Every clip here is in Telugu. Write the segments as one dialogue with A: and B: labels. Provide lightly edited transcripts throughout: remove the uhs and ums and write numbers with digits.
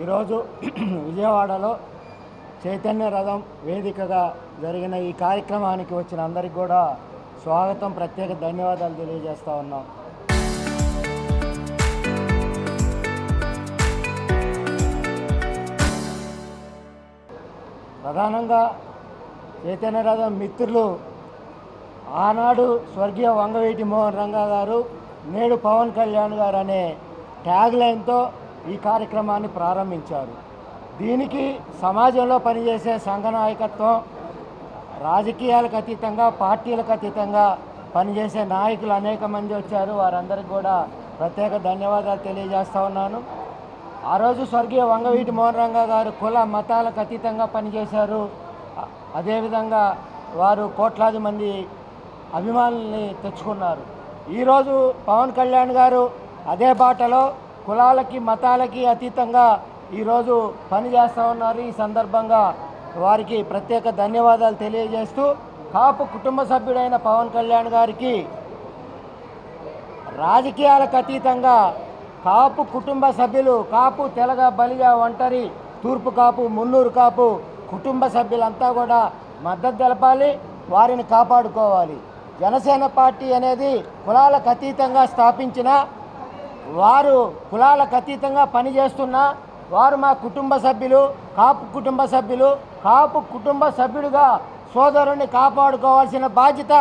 A: ఈరోజు విజయవాడలో చైతన్య రథం వేదికగా జరిగిన ఈ కార్యక్రమానికి వచ్చిన అందరికీ కూడా స్వాగతం, ప్రత్యేక ధన్యవాదాలు తెలియజేస్తూ ఉన్నాం. ప్రధానంగా చైతన్య రథం మిత్రులు ఆనాడు స్వర్గీయ వంగవీటి మోహన్ రంగా గారు, నేడు పవన్ కళ్యాణ్ గారు అనే ట్యాగ్ లైన్తో ఈ కార్యక్రమాన్ని ప్రారంభించారు. దీనికి సమాజంలో పనిచేసే సంఘ నాయకత్వం, రాజకీయాలకు అతీతంగా, పార్టీలకు అతీతంగా పనిచేసే నాయకులు అనేక మంది వచ్చారు. వారందరికీ కూడా ప్రత్యేక ధన్యవాదాలు తెలియజేస్తూ ఉన్నాను. ఆ రోజు స్వర్గీయ వంగవీటి మోహన్ రంగా గారు కుల మతాలకు అతీతంగా పనిచేశారు. అదేవిధంగా వారు కోట్లాది మంది అభిమానుల్ని తెచ్చుకున్నారు. ఈరోజు పవన్ కళ్యాణ్ గారు అదే బాటలో కులాలకి మతాలకి అతీతంగా ఈరోజు పనిచేస్తూ ఉన్నారు. ఈ సందర్భంగా వారికి ప్రత్యేక ధన్యవాదాలు తెలియజేస్తూ, కాపు కుటుంబ సభ్యుడైన పవన్ కళ్యాణ్ గారికి రాజకీయాలకు అతీతంగా కాపు కుటుంబ సభ్యులు, కాపు, తెలగ, బలిజ, ఒంటరి, తూర్పు కాపు, మున్నూరు కాపు కుటుంబ సభ్యులంతా కూడా మద్దతు తెలపాలి, వారిని కాపాడుకోవాలి. జనసేన పార్టీ అనేది కులాలకు అతీతంగా స్థాపించిన వారు, కులాలకు అతీతంగా పనిచేస్తున్న వారు మా కుటుంబ సభ్యులు, కాపు కుటుంబ సభ్యులు. కాపు కుటుంబ సభ్యుడిగా సోదరుని కాపాడుకోవాల్సిన బాధ్యత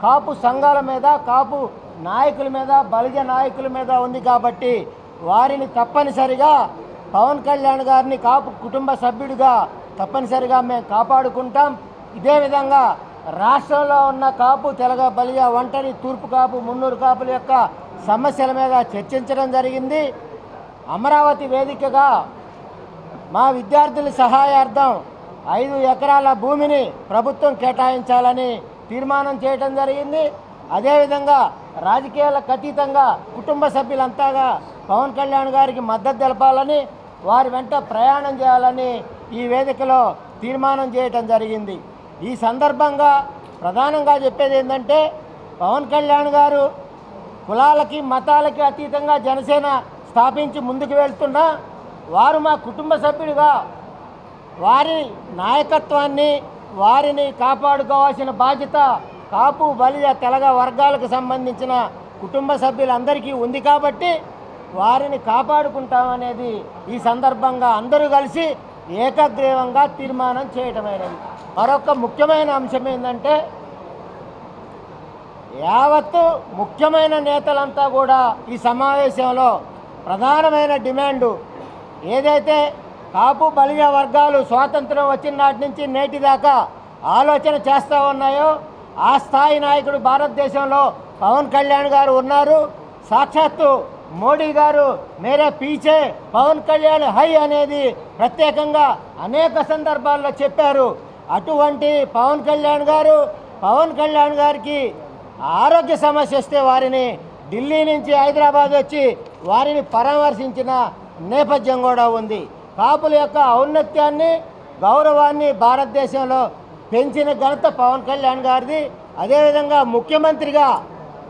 A: కాపు సంఘాల మీద, కాపు నాయకుల మీద, బలిజ నాయకుల మీద ఉంది. కాబట్టి వారిని తప్పనిసరిగా పవన్ కళ్యాణ్ గారిని కాపు కుటుంబ సభ్యుడిగా తప్పనిసరిగా మేము కాపాడుకుంటాం. ఇదే విధంగా రాష్ట్రంలో ఉన్న కాపు, తెలగ, బలిజ, ఒంటరి, తూర్పు కాపు, మున్నూరు కాపుల యొక్క సమస్యల మీద చర్చించడం జరిగింది. అమరావతి వేదికగా మా విద్యార్థుల సహాయార్థం 5 ఎకరాల భూమిని ప్రభుత్వం కేటాయించాలని తీర్మానం చేయడం జరిగింది. అదేవిధంగా రాజకీయాలకు అతీతంగా కుటుంబ సభ్యులంతాగా పవన్ కళ్యాణ్ గారికి మద్దతు తెలపాలని, వారి వెంట ప్రయాణం చేయాలని ఈ వేదికలో తీర్మానం చేయటం జరిగింది. ఈ సందర్భంగా ప్రధానంగా చెప్పేది ఏంటంటే, పవన్ కళ్యాణ్ గారు కులాలకి మతాలకి అతీతంగా జనసేన స్థాపించి ముందుకు వెళ్తున్నా వారు మా కుటుంబ సభ్యుడిగా వారి నాయకత్వాన్ని, వారిని కాపాడుకోవాల్సిన బాధ్యత కాపు, బలిజ, తెలగ వర్గాలకు సంబంధించిన కుటుంబ సభ్యులందరికీ ఉంది. కాబట్టి వారిని కాపాడుకుంటామనేది ఈ సందర్భంగా అందరూ కలిసి ఏకగ్రీవంగా తీర్మానం చేయటమైనది. మరొక ముఖ్యమైన అంశం ఏంటంటే, యావత్తు ముఖ్యమైన నేతలంతా కూడా ఈ సమావేశంలో ప్రధానమైన డిమాండు ఏదైతే కాపు, బలిజ వర్గాలు స్వాతంత్రం వచ్చిన నాటి నుంచి నేటి దాకా ఆలోచన చేస్తూ ఉన్నాయో, ఆ స్థాయి నాయకుడు భారతదేశంలో పవన్ కళ్యాణ్ గారు ఉన్నారు. సాక్షాత్తు మోడీ గారు మేరే పీచే పవన్ కళ్యాణ్ హై అనేది ప్రత్యేకంగా అనేక సందర్భాల్లో చెప్పారు. అటువంటి పవన్ కళ్యాణ్ గారికి ఆరోగ్య సమస్య వస్తే వారిని ఢిల్లీ నుంచి హైదరాబాద్ వచ్చి వారిని పరామర్శించిన నేపథ్యం కూడా ఉంది. కాపుల యొక్క ఔన్నత్యాన్ని, గౌరవాన్ని భారతదేశంలో పెంచిన ఘనత పవన్ కళ్యాణ్ గారిది. అదేవిధంగా ముఖ్యమంత్రిగా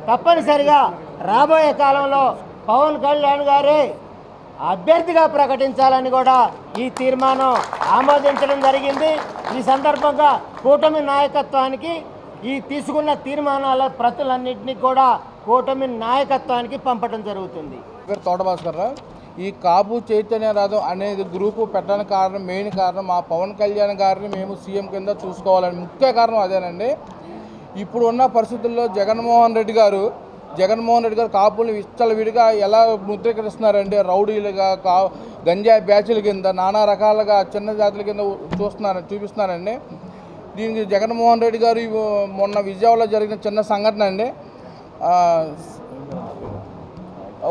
A: తప్పనిసరిగా రాబోయే కాలంలో పవన్ కళ్యాణ్ గారే అభ్యర్థిగా ప్రకటించాలని కూడా ఈ తీర్మానం ఆమోదించడం జరిగింది. ఈ సందర్భంగా కూటమి నాయకత్వానికి ఈ తీసుకున్న తీర్మానాల ప్రతులన్నింటినీ కూడా కూటమి నాయకత్వానికి పంపడం జరుగుతుంది.
B: తోటభాస్కర్రావు, ఈ కాపు చైతన్య రథం అనేది గ్రూపు పెట్టడానికి కారణం, మెయిన్ కారణం మా పవన్ కళ్యాణ్ గారిని మేము సీఎం కింద చూసుకోవాలని ముఖ్య కారణం అదేనండి. ఇప్పుడు ఉన్న పరిస్థితుల్లో జగన్మోహన్ రెడ్డి గారు కాపుల్ని విచ్చలవిడిగా ఎలా ముద్రీకరిస్తున్నారంటే, రౌడీలుగా, గంజాయి బ్యాచ్ల కింద నానా రకాలుగా చిన్న జాతుల కింద చూపిస్తున్నారండి. దీనికి జగన్మోహన్ రెడ్డి గారు మొన్న విజయవాడలో జరిగిన చిన్న సంఘటన అండి.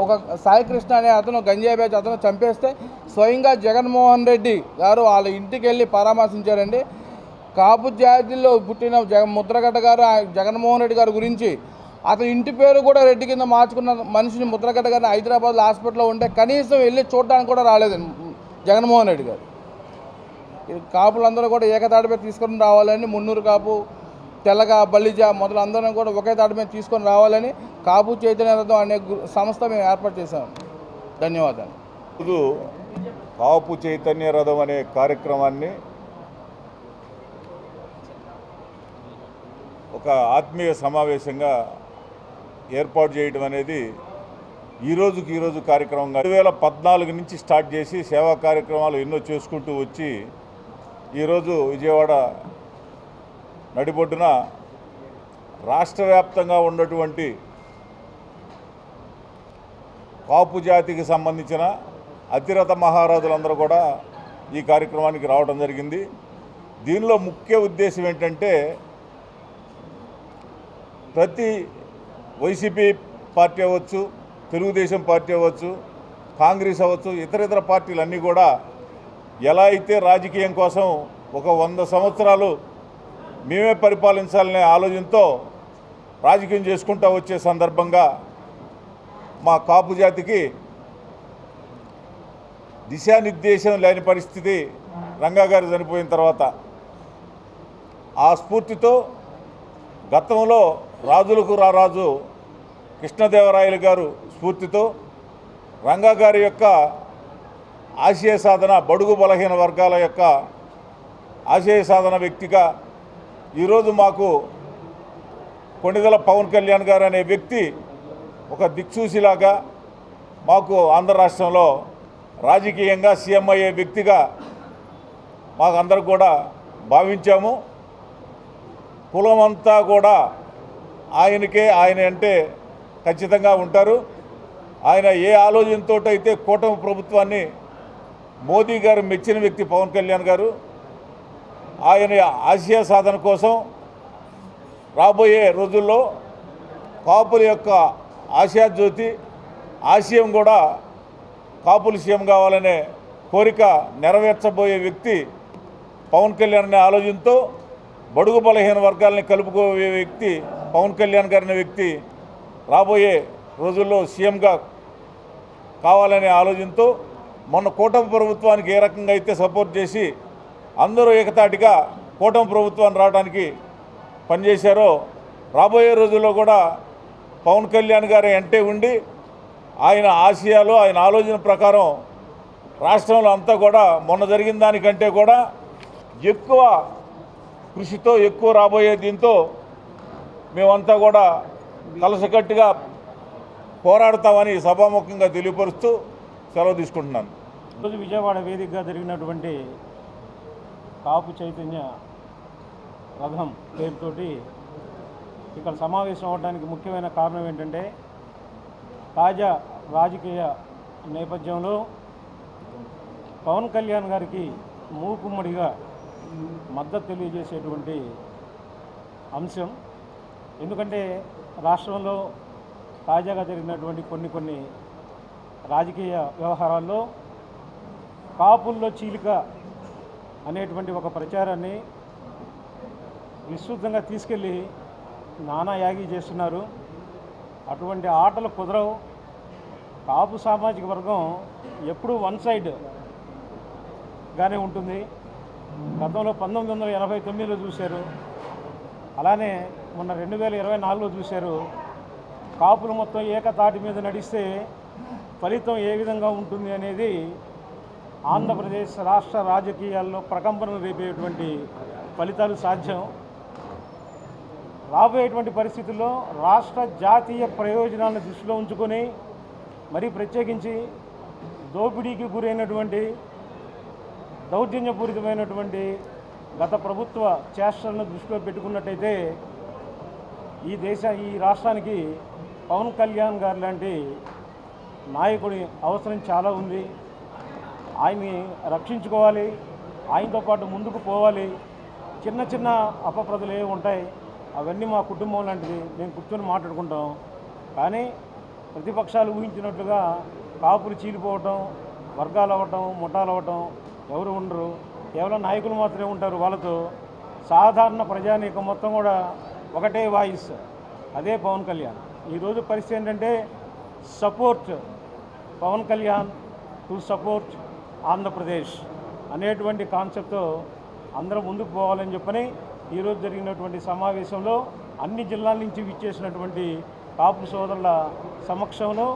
B: ఒక సాయికృష్ణ అనే అతను గంజాయి బ్యాచ్ అతను చంపేస్తే స్వయంగా జగన్మోహన్ రెడ్డి గారు వాళ్ళ ఇంటికి వెళ్ళి పరామర్శించారండి. కాపు జాతిలో పుట్టిన ముద్రగడ్డ గారు జగన్మోహన్ రెడ్డి గారి గురించి అతని ఇంటి పేరు కూడా రెడ్డి కింద మార్చుకున్న మనిషిని, ముద్రగడ్డ గారిని హైదరాబాద్లో హాస్పిటల్లో ఉంటే కనీసం వెళ్ళి చూడడానికి కూడా రాలేదండి జగన్మోహన్ రెడ్డి గారు. కాపులందరూ కూడా ఏకతాటిపై తీసుకొని రావాలని, మున్నూరు కాపు, తెలగ, బలిజ మొదలు అందరం కూడా ఒకే తాటి మీద తీసుకొని రావాలని కాపు చైతన్య రథం అనే సంస్థ మేము ఏర్పాటు చేశాము. ధన్యవాదాలు.
C: కాపు చైతన్య రథం అనే కార్యక్రమాన్ని ఒక ఆత్మీయ సమావేశంగా ఏర్పాటు చేయడం అనేది ఈరోజు కార్యక్రమంగా 2014 నుంచి స్టార్ట్ చేసి సేవా కార్యక్రమాలు ఎన్నో చేసుకుంటూ వచ్చి ఈరోజు విజయవాడ నడిబొడ్డున రాష్ట్ర వ్యాప్తంగా ఉన్నటువంటి కాపు జాతికి సంబంధించిన అతిరథ మహారాజులందరూ కూడా ఈ కార్యక్రమానికి రావడం జరిగింది. దీనిలో ముఖ్య ఉద్దేశం ఏంటంటే ప్రతి వైసీపీ పార్టీ అవ్వచ్చు, తెలుగుదేశం పార్టీ అవ్వచ్చు, కాంగ్రెస్ అవ్వచ్చు, ఇతర పార్టీలన్నీ కూడా ఎలా అయితే రాజకీయం కోసం ఒక 100 సంవత్సరాలు మేమే పరిపాలించాలనే ఆలోచనతో రాజకీయం చేసుకుంటూ వచ్చే సందర్భంగా మా కాపు జాతికి దిశానిర్దేశం లేని పరిస్థితి రంగా గారు చనిపోయిన తర్వాత ఆ స్ఫూర్తితో గతంలో రాజులకు రారాజు కృష్ణదేవరాయలు గారు స్ఫూర్తితో రంగా గారి యొక్క ఆశయ సాధన, బడుగు బలహీన వర్గాల యొక్క ఆశయ సాధన వ్యక్తిగా ఈరోజు మాకు కొణిదెల పవన్ కళ్యాణ్ గారు అనే వ్యక్తి ఒక దిక్సూచిలాగా మాకు ఆంధ్ర రాష్ట్రంలో రాజకీయంగా సీఎం అయ్యే వ్యక్తిగా మాకు అందరికి కూడా భావించాము. కులమంతా కూడా ఆయన అంటే ఖచ్చితంగా ఉంటారు. ఆయన ఏ ఆలోచనతో అయితే కూటమి ప్రభుత్వాన్ని మోదీ గారు మెచ్చిన వ్యక్తి పవన్ కళ్యాణ్ గారు, ఆయన ఆశయ సాధన కోసం రాబోయే రోజుల్లో కాపుల యొక్క ఆశయాజ్యోతి ఆశయం కూడా కాపులు సీఎం కావాలనే కోరిక నెరవేర్చబోయే వ్యక్తి పవన్ కళ్యాణ్ అనే ఆలోచనతో బడుగు బలహీన వర్గాలని కలుపుకోయే వ్యక్తి పవన్ కళ్యాణ్ గారు అనే వ్యక్తి రాబోయే రోజుల్లో సీఎంగా కావాలనే ఆలోచనతో మొన్న కూటమి ప్రభుత్వానికి ఏ రకంగా అయితే సపోర్ట్ చేసి అందరూ ఏకతాటిగా కూటమి ప్రభుత్వాన్ని రావడానికి పనిచేశారో రాబోయే రోజుల్లో కూడా పవన్ కళ్యాణ్ గారు అంటే ఉండి ఆయన ఆశయాలు, ఆయన ఆలోచన ప్రకారం రాష్ట్రంలో అంతా కూడా మొన్న జరిగిన దానికంటే కూడా ఎక్కువ కృషితో ఎక్కువ రాబోయే దీంతో మేమంతా కూడా కలసకట్టుగా పోరాడతామని సభాముఖంగా తెలియపరుస్తూ సెలవు తీసుకుంటున్నాను.
D: ఈరోజు విజయవాడ వేదికగా జరిగినటువంటి కాపు చైతన్య రథం పేరుతోటి ఇక్కడ సమావేశం అవడానికి ముఖ్యమైన కారణం ఏంటంటే తాజా రాజకీయ నేపథ్యంలో పవన్ కళ్యాణ్ గారికి మూకుమ్మడిగా మద్దతు తెలియజేసేటువంటి అంశం. ఎందుకంటే రాష్ట్రంలో తాజాగా జరిగినటువంటి కొన్ని రాజకీయ వ్యవహారాల్లో కాపుల్లో చీలిక అనేటువంటి ఒక ప్రచారాన్ని విస్తృతంగా తీసుకెళ్ళి నానా యాగి చేస్తున్నారు. అటువంటి ఆటలు కుదరవు. కాపు సామాజిక వర్గం ఎప్పుడూ వన్ సైడ్గానే ఉంటుంది. గతంలో 1989లో చూశారు, అలానే మొన్న 2024లో చూశారు. కాపులు మొత్తం ఏకతాటి మీద నడిస్తే ఫలితం ఏ విధంగా ఉంటుంది అనేది ఆంధ్రప్రదేశ్ రాష్ట్ర రాజకీయాల్లో ప్రకంపనలు రేపేటువంటి ఫలితాలు సాధ్యం. రాబోయేటువంటి పరిస్థితుల్లో రాష్ట్ర జాతీయ ప్రయోజనాలను దృష్టిలో ఉంచుకొని మరీ ప్రత్యేకించి దోపిడీకి గురైనటువంటి దౌర్జన్యపూరితమైనటువంటి గత ప్రభుత్వ చేష్టలను దృష్టిలో పెట్టుకున్నట్టయితే ఈ రాష్ట్రానికి పవన్ కళ్యాణ్ గారు లాంటి నాయకుడి అవసరం చాలా ఉంది. ఆయన్ని రక్షించుకోవాలి, ఆయనతో పాటు ముందుకు పోవాలి. చిన్న అపప్రదలు ఏవి ఉంటాయి, అవన్నీ మా కుటుంబం లాంటిది, మేము కూర్చొని మాట్లాడుకుంటాం. కానీ ప్రతిపక్షాలు ఊహించినట్లుగా కాపులు చీలిపోవటం, వర్గాలు అవ్వటం, ముఠాలు అవ్వటం ఎవరు ఉండరు. కేవలం నాయకులు మాత్రమే ఉంటారు. వాళ్ళతో సాధారణ ప్రజానీకం మొత్తం కూడా ఒకటే వాయిస్, అదే పవన్ కళ్యాణ్. ఈరోజు పరిస్థితి ఏంటంటే support Pawan Kalyan to support Andhra Pradesh అనేటువంటి కాన్సెప్ట్తో అందరం ముందుకు పోవాలని చెప్పని ఈరోజు జరిగినటువంటి సమావేశంలో అన్ని జిల్లాల నుంచి విచ్చేసినటువంటి కాపు సోదరుల సమక్షంలో